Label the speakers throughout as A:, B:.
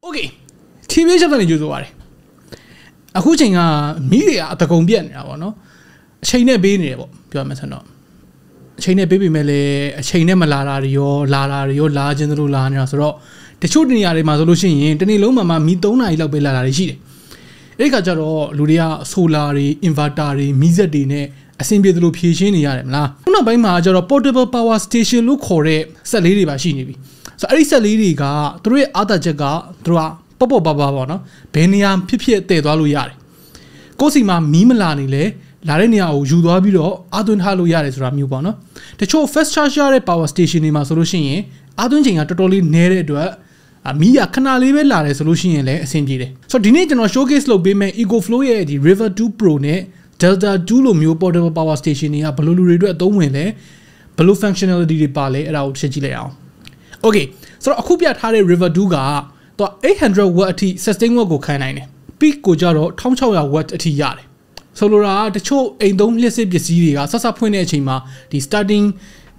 A: Okay, TBH Labs 就做完了。အခုချိန်ကမိတွေက တကုံပြက်နေတာပေါ့နော်အချိန်နဲ့ပေးနေတယ်ပေါ့ပြောမှဆိုတော့အချိန်နဲ့ပေးပေမဲ့လည်းအချိန်နဲ့မလာတာတွေရောလာခြင်းတို့လာနေတာဆိုတော့တချို့နေရာတွေမှာဆိုလို့ရှိရင်တနေ့လုံးမှာမီ3နာရီလောက်ပဲလာတာတွေရှိတယ်အဲ့ဒီခါကျတော့လူတွေကဆိုလာတွေ inverter တွေမီးစက်တွေနဲ့အဆင်ပြေသလိုဖြည့်ရှင်းနေရတယ်မလားခုနောက်ပိုင်းမှာကျတော့ portable power station လို့ခေါ်တဲ့စက်လေးတွေပါရှိနေပြီဆိုတော့အဲ့ဒီစက်လေးတွေကသူတို့ရဲ့အားသာချက်ကသူတို့ကပေါ့ပါပေါ့နော်ဘယ်နေရာဖြစ်တည်သွားလို့ရတယ်ကိုယ်စီမှာမီးမလာနေလဲလာတဲ့နေရာကိုယူသွားပြီးတော့အားသွင်းထားလို့ရတယ်ဆိုတာမျိုးပေါ့နော်တချို့ fast charge ရတဲ့ power station တွေမှာဆိုလို့ရှိရင်အားသွင်းချိန်ကတော်တော်လေးနည်းတဲ့အတွက်မီးရခဏလေးပဲလာတယ်ဆိုလို့ရှိရင်လည်းအဆင်ပြေတယ်ဆိုတော့ဒီနေ့ကျွန်တော် showcase လုပ်ပေးမယ့် Ecoflow ရဲ့ဒီ River 2 Pro နဲ့ Delta 2 လိုမျိုး portable power station တွေကဘယ်လိုလူတွေအတွက်အသုံးဝင်လဲဘယ်လို functionality တွေပါလဲအဲ့ဒါကိုရှင်းကြည့်လိုက်အောင် Okay ဆိုတော့အခုပြထားတဲ့ River 2 ကတော့800 watt အထိ sustain watt ကိုခံနိုင်တယ် peak ကိုကြတော့1600 watt အထိရတယ်ဆိုလိုတာတချို့အိမ်သုံးလျှက်စစ်ပစ္စည်းတွေကဆက်ဆက်ဖွင့်တဲ့အချိန်မှာဒီ starting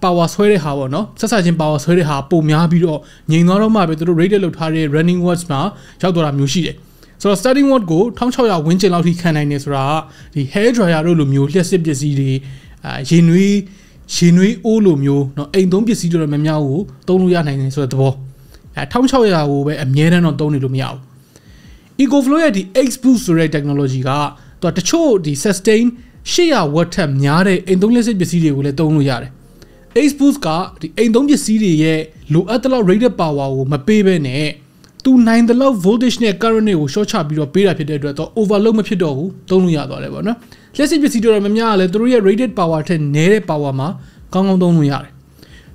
A: power ဆွဲတဲ့ဟာပေါ့နော်ဆက်ဆက်ချင်း power ဆွဲတဲ့ဟာပုံများပြီးတော့ငြိမ်သွားတော့မှပဲသူတို့ rated လုပ်ထားတဲ့ running watts မှာရောက်သွားတာမျိုးရှိတယ်ဆိုတော့ starting watt ကို1600ဝန်းကျင်လောက်ထိခံနိုင်တယ်ဆိုတာဒီ hair dryer တို့လိုမျိုးလျှက်စစ်ပစ္စည်းတွေရေနွေးအိုးလိုမျိုးเนาะအိမ်သုံးပစ္စည်းတွေများများကိုသုံးလို့ရနိုင်တယ်ဆိုတဲ့သဘော1600ကိုပဲအမြဲတမ်းတော့သုံးနေလို့မရဘူး Ecoflow ရဲ့ဒီ X boost ဆိုတဲ့ technology ကတချို့ဒီ sustain 800 watt ထက်များတဲ့အိမ်သုံးလျှက်စစ်ပစ္စည်းတွေကိုလည်းသုံးလို့ရတယ် X boost ကဒီအိမ်သုံးပစ္စည်းတွေရဲ့လိုအပ်တဲ့လောက် rated power ကိုမပေးဘဲနဲ့သူနိုင်တဲ့လောက် voltage နဲ့ current တွေကို short ချပြီးတော့ပေးတာဖြစ်တဲ့အတွက်တော့ overload မဖြစ်တော့ဘူးသုံးလို့ရသွားတယ်ပေါ့နော်လျှက်စစ်ပစ္စည်းတွေတော့မများလည်းသူတို့ရဲ့ rated power ထက်နည်းတဲ့ power မှာကောင်းသုံးလို့ရတယ်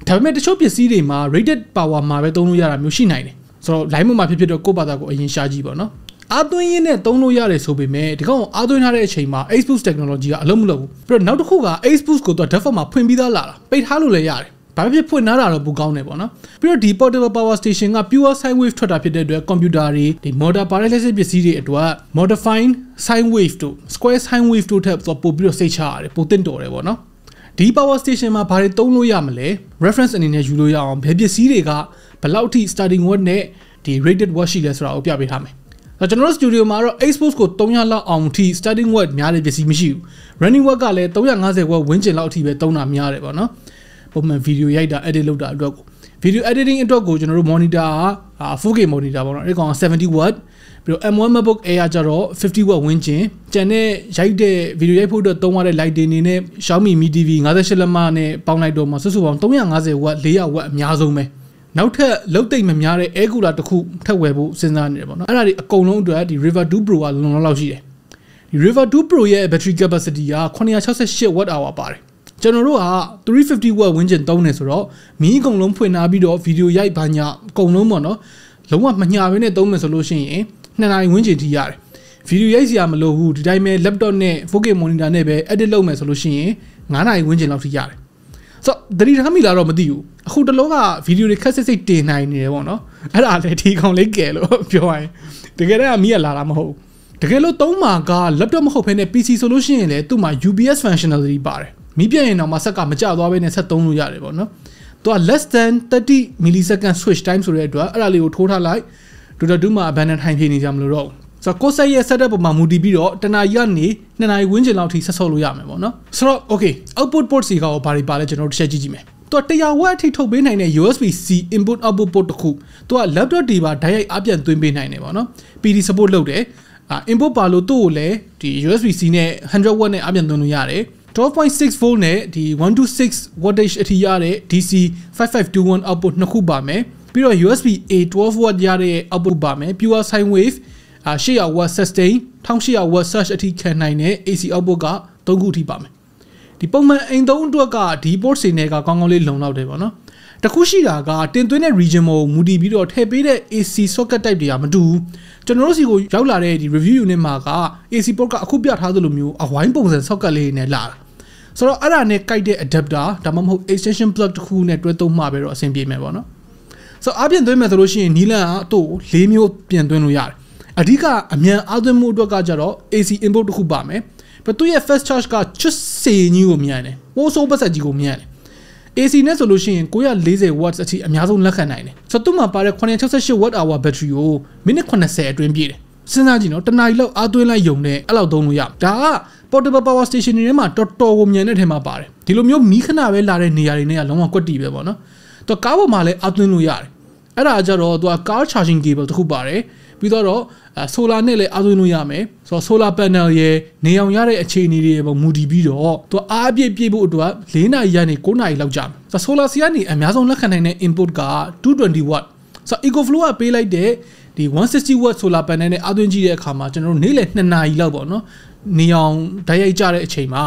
A: ဒါပေမဲ့တချို့ပစ္စည်းတွေမှာ rated power မှာပဲသုံးလို့ရတာမျိုးရှိနိုင်တယ်ဆိုတော့ line မှာဖြစ်တော့ကိုယ့်ဘာသာကိုအရင်ရှားကြည့်ပေါ့နော်အားသွင်းရင်းနဲ့သုံးလို့ရတယ်ဆိုပေမဲ့ဒီကောင်အားသွင်းထားတဲ့အချိန်မှာ X boost technology ကအလုံးမလုပ်ဘူးပြီးတော့နောက်တစ်ခုက X boost ကိုတော့ default မှာဖွင့်ပြီးသားလာတာပိတ်ထားလို့လည်းရတယ်ဘာဖြစ်ဖွင့်ထားတာတော့ပိုကောင်းတယ်ပေါ့နော်ပြီးတော့ဒီ portable power station က pure sine wave ထွက်တာဖြစ်တဲ့အတွက် computer တွေဒီ motor paralysis ပစ္စည်းတွေအတွက် modified sine wave တို့ square sine wave တို့ထပ်ပို့ပြီးတော့စိတ်ချရတယ်ပိုတင်တော်တယ်ပေါ့နော်ဒီ power station မှာဘာတွေသုံးလို့ရမလဲ reference အနေနဲ့ယူလို့ရအောင်ဘယ်ပစ္စည်းတွေကဘယ်လောက်ထိ starting watt နဲ့ဒီ rated watt ရှိလဲဆိုတာကိုပြပေးထားမယ်ကျွန်တော်တို့ studio မှာတော့ expose ကို300လောက်အောင်ထိ starting watt များတဲ့ပစ္စည်းမရှိဘူး running watt ကလည်း350 watt ဝန်းကျင်လောက်အထိပဲသုံးတာများတယ်ပေါ့နော်ပုံမှန် video ရိုက်တာ edit လုပ်တာအတွက်ကို video editing အတွက်ကိုကျွန်တော်တို့ monitor က 4K monitor ပေါ့နော်အဲ့ကောင်70 watt ပြီးတော့ M1 MacBook Air ကျတော့50 watt ဝန်းကျင်ကျန်တဲ့ရိုက်တဲ့ video ရိုက်ဖို့အတွက်သုံးရတဲ့ light တွေနေနဲ့ Xiaomi Mi TV 58လက်မနဲ့ပေါင်းလိုက်တော့မှစုစုပေါင်း350 watt 400 watt အများဆုံးပဲနောက်ထပ်လုတ်သိမ့်မများတဲ့ air cooler တစ်ခုထပ်ဝယ်ဖို့စဉ်းစားနေတယ်ပေါ့နော်အဲ့ဒါတွေအကုန်လုံးအတွက်ဒီ River 2 Pro ကလုံလောက်ရှိတယ်ဒီ River 2 Pro ရဲ့ battery capacity က968 watt hour ပါတယ်ကျွန်တော်တို့က350 watt ဝန်းကျင်သုံးနေဆိုတော့မီးအကုန်လုံးဖွင့်ထားပြီးတော့ video ရိုက်ပါညာအကုန်လုံးပေါ့နော်လုံးဝမညာဘဲနဲ့သုံးမယ်ဆိုလို့ရှိရင်2နာရီဝန်းကျင်ထိရတယ် video ရိုက်စရာမလိုဘူးဒီတိုင်းပဲ laptop နဲ့ 4K monitor နဲ့ပဲ edit လုပ်မယ်ဆိုလို့ရှိရင်9နာရီဝန်းကျင်လောက်ထိရတယ်ဆိုတော့တတိထားမိလာတော့မသိဘူးအခုတလုံးကဗီဒီယိုတွေခက်စစ်စစ်တင်နိုင်နေတယ်ပေါ့နော်အဲ့ဒါလည်းဒီကောင်လေးကဲလို့ပြောရရင်တကယ်တော့မီးရလာတာမဟုတ်တကယ်လို့သုံးမှာက laptop မဟုတ်ဘဲနဲ့ PC ဆိုလို့ရှိရင်လည်းသူ့မှာ UPS functionality ပါတယ်မီးပြတ်ရင်တော့မဆက်ကမကြသွားဘဲနဲ့ဆက်သုံးလို့ရတယ်ပေါ့နော်သူက less than 30 millisecond switch time ဆိုတဲ့အတွက်အဲ့ဒါလေးကိုထိုးထားလိုက်Dota 2မှာ abandon time ဖြစ်နေကြမလို့တော့ဆိုတော့ကိုယ်စိတ်ရဲ့ setup ပေါ်မှာမူတည်ပြီးတော့တနာရီကနေ2နာရီဝန်းကျင်လောက်ထိဆက်ဆော့လို့ရမယ်ပေါ့နော်ဆိုတော့ okay output port စီကောဘာတွေပါလဲကျွန်တော်တို့တစ်ချက်ကြည့်ကြည့်မယ်သူက100 watt အထိထုတ်ပေးနိုင်တဲ့ USB-C input output port တစ်ခုသူက laptop တွေပါဓာတ်ရိုက်အပြန်သွင်းပေးနိုင်တယ်ပေါ့နော် PD support လုပ်တယ်input ပါလို့သူ့ကိုလည်းဒီ USB-C နဲ့100 watt နဲ့အပြန်သွင်းလို့ရတယ် 12.6 volt နဲ့ဒီ126 wattage အထိရတဲ့ DC 5521 output နှစ်ခုပါမယ်ပြီးတော့ USB-A 12 watt ရတဲ့ output ပါမယ် pure sine wave 800 watt sustain 1800 watt surge အထိခံနိုင်တဲ့ AC output က3ခုအထိပါမယ်ဒီပုံမှန်အိမ်သုံးအတွက်ကဒီ port တွေနဲ့ကကောင်းကောင်းလေးလုံလောက်တယ်ပေါ့နော်တခုရှိတာကတင်သွင်းတဲ့ region မှာမူတည်ပြီးတော့ထည့်ပေးတဲ့ AC socket type တွေကမတူဘူးကျွန်တော်တို့စီကိုရောက်လာတဲ့ဒီ review unit မှာက AC port ကအခုပြထားသလိုမျိုးအဝိုင်းပုံစံ socket လေးနဲ့လာတာဆိုတော့အဲ့ဒါနဲ့ကိုက်တဲ့ adapter ဒါမှမဟုတ် extension plug တစ်ခုနဲ့တွဲသုံးမှပဲတော့အဆင်ပြေမယ်ပေါ့နော်ဆိုတော့အပြင်သွင်းမယ်ဆိုလို့ရှိရင်နီလန်ကသူ့၄မျိုးပြန်သွင်းလို့ရတယ်အဓိကအမြန်အားသွင်းမှုအတွက်ကကြတော့ AC input တစ်ခုပါမယ်ပြီးသူရဲ့ fast charge ကချွတ်စေကြီးကိုမြန်တယ်ပိုးဆိုးပတ်ဆက်ကြီးကိုမြန်တယ် AC နဲ့ဆိုလို့ရှိရင်940 watts အထိအများဆုံးလက်ခံနိုင်တယ်ဆိုတော့သူ့မှာပါတဲ့968 watt hour battery ကိုမိနစ်80အတွင်းပြည့်တယ်စဉ်းစားကြည့်နော်တနားရီလောက်အားသွင်းလိုက်ယုံနဲ့အဲ့လောက်သုံးလို့ရဒါက portable power station တွေထဲမှာတော်တော်ကိုမြန်တဲ့ထဲမှာပါတယ်ဒီလိုမျိုးမီးခဏပဲလာတဲ့နေရာတွေနဲ့ကလုံးဝကွက်တီပဲပေါ့နော်သူကားပေါ်မှာလည်းအားသွင်းလို့ရတယ်အဲ့ဒါကြတော့သူက car charging cable တစ်ခုပါတယ်ပြီးတော့solar နဲ့လည်းအားသွင်းလို့ရမယ်ဆိုတော့ solar panel ရဲ့နေအောင်ရတဲ့အခြေအနေတွေပေါ့မူတည်ပြီးတော့သူအားအပြည့်ပြည့်ဖို့အတွက်4နာရီကနေ9နာရီလောက်ကြာမယ်ဆိုတော့ solar စီကနေအများဆုံးလက်ခံနိုင်တဲ့ input က220 watt ဆိုတော့ Ecoflow ကပေးလိုက်တဲ့ဒီ160 watt solar panel နဲ့အားသွင်းကြည့်တဲ့အခါမှာကျွန်တော်တို့နေ့လယ်2နာရီလောက်ပေါ့နော်နေအောင်ဓာတ်ရိုက်ကြတဲ့အချိန်မှာ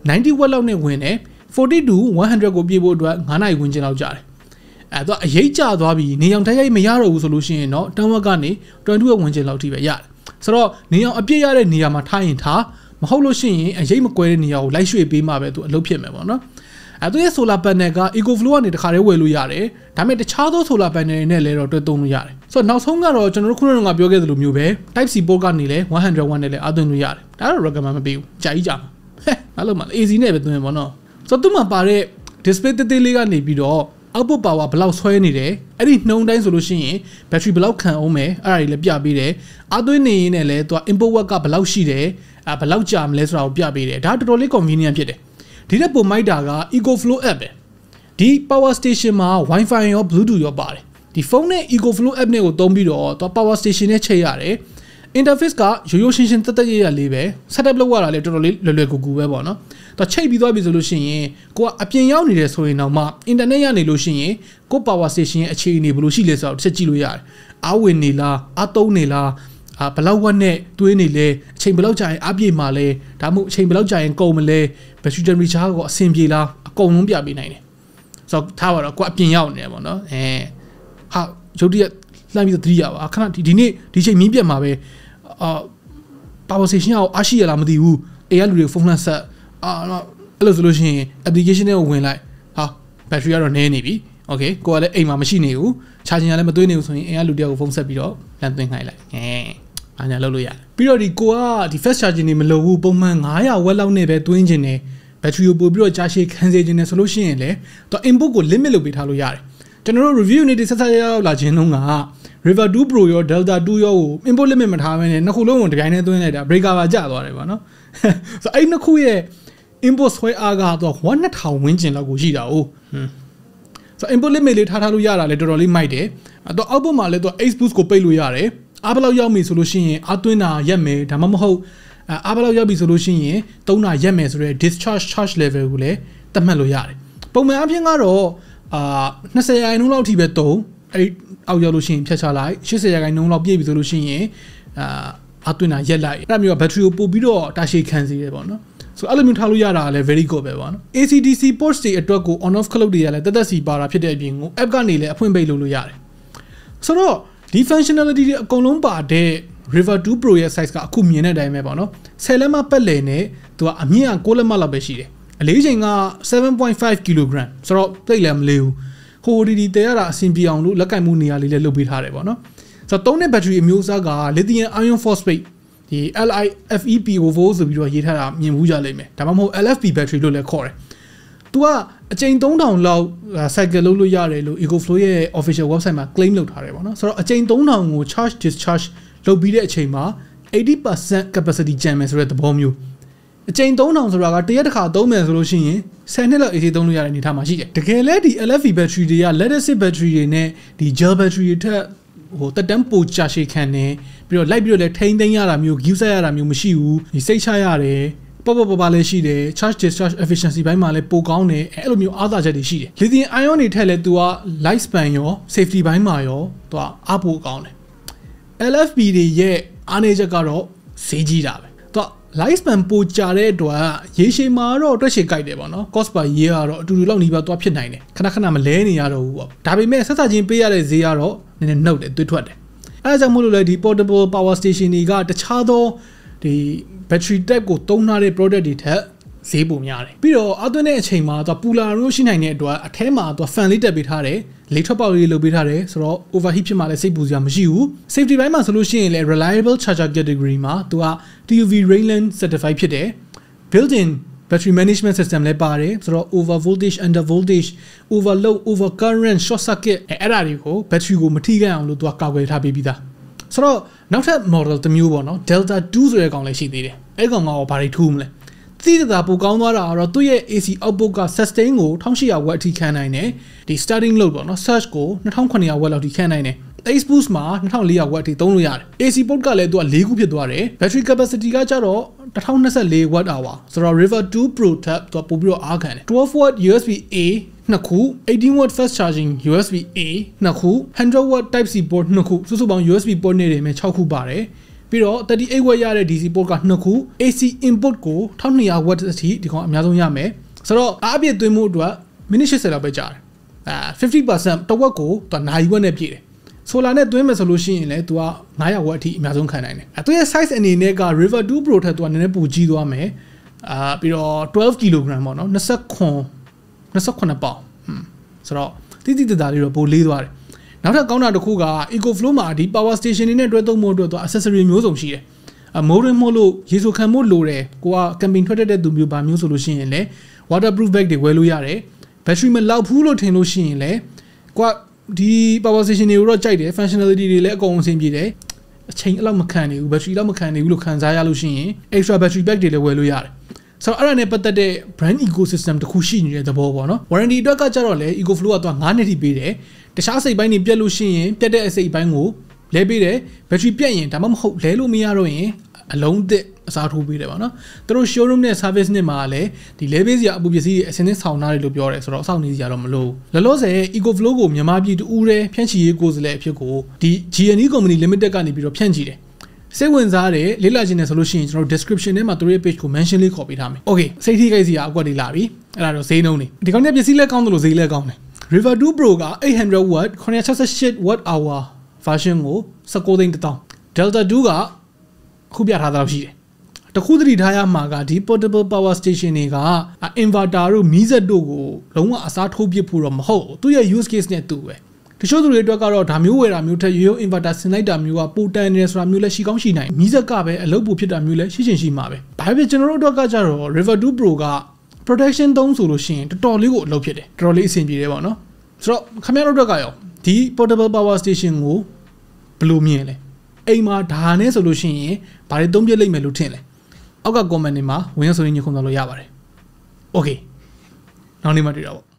A: 90 watt လောက်နဲ့ဝင်တယ်40 to 100ကိုပြည့်ဖို့အတွက်9နာရီဝန်းကျင်လောက်ကြာတယ်အဲ့တော့အရေးကျသွားပြီနေအောင်ဓာတ်ရိုက်မရတော့ဘူးဆိုလို့ရှိရင်တော့တန်းဝက်ကနေ20ဝန်းကျင်လောက်ထိပဲရတယ်ဆိုတော့နေအောင်အပြည့်ရတဲ့နေရာမှာထားရင်ထားမဟုတ်လို့ရှိရင်အရေးမကွဲတဲ့နေရာကိုလိုက်ရွှေ့ပေးမှပဲသူအလုပ်ဖြစ်မယ်ပေါ့နော်အဲ့တော့ solar panel က Ecoflow ကနေတခါတည်းဝယ်လို့ရတယ်ဒါပေမဲ့တခြားသော solar panel တွေနဲ့လည်းတော့တွဲသုံးလို့ရတယ်ဆိုတော့နောက်ဆုံးကတော့ကျွန်တော်တို့ခုနကပြောခဲ့သလိုမျိုးပဲ Type C port ကနေလည်း100 watt နဲ့လည်းအားသွင်းလို့ရတယ်ဒါတော့ recommend မပေးဘူးကြာကြီးကြာမှာအဲ့လိုမှ AC နဲ့ပဲသွင်းပေါ့နော်ဆိုတော့သူ့မှာပါတဲ့ display တေးသေးလေးကနေပြီးတော့ output power ဘယ်လောက်ဆွဲနေတယ်အဲ့ဒီနှုံတိုင်းဆိုလို့ရှိရင် battery ဘယ်လောက်ခံအောင်မယ်အဲ့ဒါတွေလည်းပြပေးတယ်အားသွင်းနေရင်လည်းသူက input watt ကဘယ်လောက်ရှိတယ်ဘယ်လောက်ကြာမလဲဆိုတာကိုပြပေးတယ်ဒါတော်တော်လေး convenient ဖြစ်တယ်ဒီတဲ့ပုံမိုက်တာက Ecoflow app ပဲဒီ power station မှာ Wi-Fi ရော Bluetooth ရောပါတယ်ဒီဖုန်းနဲ့ Ecoflow app နဲ့ကိုသုံးပြီးတော့သူ power station နဲ့ချိန်ရတယ် interface ကရိုးရိုးရှင်းရှင်းတက်တက်ရရလေးပဲ setup လုပ်ရတာလည်းတော်တော်လေးလွယ်လွယ်ကူကူပဲပေါ့နော်သူချိန်ပြီးသွားပြီဆိုလို့ရှိရင်ကိုကအပြင်ရောက်နေတယ်ဆိုရင်တော့မှ internet ရနေလို့ရှိရင်ကို power station ရဲ့အခြေအနေဘယ်လိုရှိလဲဆိုတော့တစ်ချက်ကြည့်လို့ရတယ်အားဝင်နေလားအားသုံးနေလားဘယ်လောက်ဝက်နဲ့တွေးနေလဲအချိန်ဘယ်လောက်ကြာရင်အားပြည့်မှာလဲဒါမှမဟုတ်အချိန်ဘယ်လောက်ကြာရင်ကုန်မလဲ battery temperature ကိုအဆင်ပြေလားအကုန်လုံးပြပေးနိုင်တယ်ဆိုတော့ထားပါတော့ကိုအပြင်ရောက်နေတယ်ပေါ့နော်ဟာရုပ်တရက်လှမ်းပြီးသတိရပါခဏဒီနေ့ဒီချိန်မင်းပြတ်မှာပဲpower station ကိုအားရှိရလားမသိဘူးအေးရလူတွေဖုန်းလှမ်းဆက်အဲ့လိုဆိုလို့ရှိရင် application တွေကိုဝင်လိုက်ဟာ battery ကတော့နည်းနေပြီ okay ကိုကလည်းအိမ်မှာမရှိနေဘူး charging ကလည်းမသွင်းနေဘူးဆိုရင်အိမ်ကလူတယောက်ကိုဖုန်းဆက်ပြီးတော့လမ်းသွင်းခိုင်းလိုက်အားညာလုပ်လို့ရတယ်ပြီးတော့ဒီကိုကဒီ fast charging တွေမလုပ်ဘူးပုံမှန်900 watt လောက်နဲ့ပဲသွင်းခြင်းနဲ့ battery ကိုပို့ပြီးတော့ကြာရှည်ခံစေခြင်းနဲ့ဆိုလို့ရှိရင်လည်းတော့ input ကို limit လုပ်ပေးထားလို့ရတယ်ကျွန်တော်တို့ review နေဆက်ဆက်ရောက်လာခြင်းလုံးက River 2 Pro ရော Delta 2 ရောကို input limit မထားဘဲနဲ့နှစ်ခုလုံးကိုတစ်ပြိုင်တည်းသွင်းလိုက်တာ breaker ပါကျသွားတယ်ပေါ့နော်ဆိုအဲ့နှစ်ခုရဲ့ input ဆွဲအားကတော့1000ဝန်းကျင်လောက်ကိုရှိတာ哦ဆို input limit လေးထားလို့ရတာလေတော်တော်လေးမိုက်တယ်တော့ output မှာလည်းတော့ H boost ကိုပိတ်လို့ရတယ်အားဘယ်လောက်ရောက်ပြီဆိုလို့ရှိရင်အားသွင်းတာရက်မယ်ဒါမှမဟုတ်အားဘယ်လောက်ရောက်ပြီဆိုလို့ရှိရင်သုံးတာရက်မယ်ဆိုတော့ discharge charge level ကိုလည်းသတ်မှတ်လို့ရတယ်ပုံမှန်အဖြစ်ကတော့20ရာခိုင်နှုန်းလောက်ထိပဲသုံးအဲ့အောက်ရောက်လို့ရှိရင်ဖြတ်ချလိုက်80ရာခိုင်နှုန်းလောက်ပြည့်ပြီဆိုလို့ရှိရင်အားသွင်းတာရက်လိုက်အဲ့ဒါမျိုးက battery ကိုပို့ပြီးတော့တာရှည်ခံစေတယ်ပေါ့နော်ဆိုအဲ့လိုမျိုးထားလို့ရတာလည်း very good ပဲပေါ့နော် AC/DC ports တွေအတွက်ကို on off ခလုတ်တွေကလည်းတက်တက်စီပါတာဖြစ်တဲ့အပြင်ကို app ကနေလည်းအဖွင့်ပိတ်လုပ်လို့ရတယ်ဆိုတော့ဒီ functionality တွေအကုန်လုံးပါတဲ့ River 2 Pro ရဲ့ size ကအခုမြင်တဲ့အတိုင်းပဲပေါ့နော်10လက်မပတ်လည်နဲ့သူကအမြင့်က6လက်မလောက်ပဲရှိတယ်အလေးချိန်က 7.5 kg ဆိုတော့တိတ်လည်းမလေးဘူးဟိုဒီတဲရတာအဆင်ပြေအောင်လို့လက်ကင်မှုနေရာလေးလည်းလုပ်ပေးထားတယ်ပေါ့နော်ဆိုတော့သုံးတဲ့ battery အမျိုးအစားက lithium iron phosphate ဒီ LiFePO4 ဆိုပြီးတော့ရေးထားတာမြင်မှုကြလိမ့်မယ်ဒါမှမဟုတ် LFP battery လို့လည်းခေါ်တယ်သူကအချိန်3000လောက် cycle လုပ်လို့ရတယ်လို့ Ecoflow ရဲ့ official website မှာ claim လုပ်ထားတယ်ပေါ့နော်ဆိုတော့အချိန်3000ကို charge discharge လုပ်ပြီးတဲ့အချိန်မှာ 80% capacity ကျန်မယ်ဆိုတဲ့သဘောမျိုးအချိန်3000ဆိုတာကတရက်တစ်ခါသုံးမယ်ဆိုလို့ရှိရင်10နှစ်လောက် AC သုံးလို့ရတဲ့အနေအထားမှာရှိတယ်တကယ်လဲဒီ LFP battery တွေက lead acid battery တွေနဲ့ဒီ gel battery တွေထက်ဟိုတက်တန်းပိုကြာရှည်ခံနေပြီးတော့လိုက်ပြီးတော့လည်းထိန်းသိမ်းရတာမျိုး give ဆက်ရတာမျိုးမရှိဘူးဒီစိတ်ချရတယ်ပေါ့လည်းရှိတယ် charge discharge efficiency ဘိုင်းမှာလည်းပိုကောင်းတယ်အဲ့လိုမျိုးအားသာချက်တွေရှိတယ် lithium ion တွေထက်လည်းသူက life span ရော safety ဘိုင်းမှာရောသူကအားပိုကောင်းတယ် LFP တွေရဲ့အားနည်းချက်ကတော့ဈေးကြီးတာပဲသူက life span ပိုကြာတဲ့အတွက်ရေရှည်မှာတော့တွက်ရှည်ကြိုက်တယ်ပေါ့နော် cost per year ကတော့အတူတူလောက်နီးပါးသွားဖြစ်နိုင်တယ်ခဏမလဲနေရတော့ဘူးပေါ့ဒါပေမဲ့ဆက်စချင်းပေးရတဲ့ဈေးကတော့နည်းနည်းနှုတ်တယ်သွေးထွက်တယ်အဲဒါကြောင့်မို့လို့လေဒီ portable power station တွေကတခြားသောဒီ battery type ကိုသုံးထားတဲ့ product တွေထက်ဈေးပိုများတယ်ပြီးတော့အသွင်းတဲ့အချိန်မှာသူပူလာလို့ရှိနိုင်တဲ့အတွက်အထဲမှာသူ fan လေးတက်ပေးထားတယ်လေထွက်ပေါက်လေးလုပ်ပေးထားတယ်ဆိုတော့ overheat ဖြစ်မှလည်းစိတ်ပူစရာမရှိဘူး safety ဘိုင်းမှာဆိုလို့ရှိရင်လည်း reliable charger category မှာသူက TUV Rainland certified ဖြစ်တယ် built-in battery management system လည်းပါတယ်ဆိုတော့ over voltage under voltage overload over current short circuit အဲ့ဒါတွေကို battery ကိုမထိခိုက်အောင်လို့သူကကာကွယ်ထားပေးပြီးသားဆိုတော့နောက်ထပ် model တစ်မျိုးပေါ့နော် delta 2ဆိုတဲ့ကောင်လည်းရှိသေးတယ်အဲ့ကောင်ကဘာတွေထူးမလဲသိတဲ့တာပိုကောင်းသွားတာကတော့သူ့ရဲ့ AC output က sustain ကို 1800 watt အထိခံနိုင်တယ်ဒီ starting load ပေါ့နော် surge ကို 2900 watt လောက်ထိခံနိုင်တယ်Ace boost မှာ 2400 watt အထိသုံးလို့ရတယ် AC port ကလည်းသူက4ခုဖြစ်သွားတယ် battery capacity ကကြတော့1024 watt hour ဆိုတော့ River 2 Pro ထပ်သူကပို့ပြီးတော့အားခံတယ်12 watt USB A နှစ်ခု18 watt fast charging USB A နှစ်ခု100 watt type C port နှစ်ခုစုစုပေါင်း USB port နေတယ်မဲ့6ခုပါတယ်ပြီးတော့38 watt ရတဲ့ DC port ကနှစ်ခု AC input ကို1200 watt အထိဒီကောင်အများဆုံးရမယ်ဆိုတော့အားအပြည့်သွင်းမှုအတွက်မိနစ်80လောက်ပဲကြာတယ်50% တစ်ဝက်ကိုသူကနိုင်ဝက်နဲ့ပြည့်တယ်solar နဲ့သွင်းမယ်ဆိုလို့ရှိရင်လည်းသူက900 watt အထိအများဆုံးခံနိုင်တယ်သူရဲ့ size အနေနဲ့က River 2 Pro ထက်သူကနည်းနည်းပိုကြီးသွားမယ်ပြီးတော့12 kg ပေါ့နော်29ပေါင်ဆိုတော့တိတိတသားလေးတော့ပိုလေးသွားတယ်နောက်ထပ်ကောင်းတာတစ်ခုက Ecoflow မှာဒီ power station တွေနဲ့တွဲသုံးဖို့အတွက်သူ accessory မျိုးစုံရှိတယ်molding မို့လို့ရေဆိုခံဖို့လိုတယ်ကိုက camping ထွက်တဲ့သူမျိုးပါမျိုးဆိုလို့ရှိရင်လည်း waterproof bag တွေဝယ်လို့ရတယ် battery မလောက်ဘူးလို့ထင်လို့ရှိရင်လည်းကိုကဒီ power station တွေကိုတော့ကြိုက်တယ် functionality တွေလည်းအကုန်အဆင်ပြေတယ်အချိန်အလောက်မခံနိုင်ဘူး battery လောက်မခံနိုင်ဘူးလို့ခံစားရလို့ရှိရင် extra battery pack တွေလည်းဝယ်လို့ရတယ်ဆိုတော့အဲ့ဒါနဲ့ပတ်သက်တဲ့ brand ecosystem တစ်ခုရှိနေတဲ့သဘောပေါ့နော် warranty အတွက်ကကြတော့လေ Ecoflow ကသူက9နှစ်ထိပေးတယ်တခြားစိတ်ပိုင်းတွေပြတ်လို့ရှိရင်ပြတ်တဲ့အစိတ်ပိုင်းကိုလဲပေးတယ် battery ပြတ်ရင်ဒါမှမဟုတ်လဲလို့မရတော့ရင်အလုံးသစ်အစားထိုးပေးတယ်ပေါ့နော်သူတို့ showroom နဲ့ service နဲ့မှာလည်းဒီလဲပေးစရာအပူပစ္စည်းတွေအစင်းနဲ့ဆောင်ထားတယ်လို့ပြောတယ်ဆိုတော့အဆောက်နေစရာတော့မလိုလောလောဆယ် Ecoflow ကိုမြန်မာပြည်တူးတဲ့ဖြန့်ချီရေးကိုယ်စားလှယ်အဖြစ်ကိုဒီ GNE Company Limited ကနေပြီးတော့ဖြန့်ချီတယ်စိတ်ဝင်စားတယ်လေ့လာခြင်းနဲ့ဆိုလို့ရှိရင်ကျွန်တော် description ထဲမှာသူတို့ရဲ့ page ကို mention လေးခေါ်ပေးထားမယ် okay စိတ်ထိခိုက်စရာအကွက်တွေလာပြီအဲ့ဒါတော့ဈေးနှုန်းတွေဒီကောင်နဲ့ပစ္စည်းလည်းကောင်းတယ်လို့ဈေးလည်းကောင်းတယ် River 2 Pro က800 watt 968 watt hour version ကို19သိန်း1000 Delta 2ကခုပြထားတာလို့ရှိတယ်တခုတည်းထားရမှာကဒီ portable power station တွေက inverter တို့မီးစက်တို့ကိုလုံးဝအစားထိုးပစ်ဖို့တော့မဟုတ်သူ့ရဲ့ use case နဲ့တူပဲတချို့သူတွေအတွက်ကတော့ဒါမျိုးဝယ်တာမျိုးထက်ရိုး inverter ဆင်လိုက်တာမျိုးကပိုတန်နေဆိုတာမျိုးလည်းရှိကောင်းရှိနိုင်မီးစက်ကပဲအလုပ်ပိုဖြစ်တာမျိုးလည်းရှိချင်ရှိမှာပဲဘာဖြစ်ကျွန်တော်တို့အတွက်ကကြတော့ River 2 Pro က protection သုံးဆိုလို့ရှိရင်တော်တော်လေးကိုအလုပ်ဖြစ်တယ်တော်တော်လေးအဆင်ပြေတယ်ပေါ့နော်ဆိုတော့ခင်ဗျားတို့အတွက်ကရောဒီ portable power station ကိုဘယ်လိုမြင်လဲအိမ်မှာဒါနဲ့ဆိုလို့ရှိရင်ဘာတွေသုံးပြလိုက်မယ်လို့ထင်လဲအောက်က comment တွေမှာဝင်ဆိုရင်ညခုံသွားလို့ရပါတယ် okay နောက်နေ့မှတွေ့တာပေါ့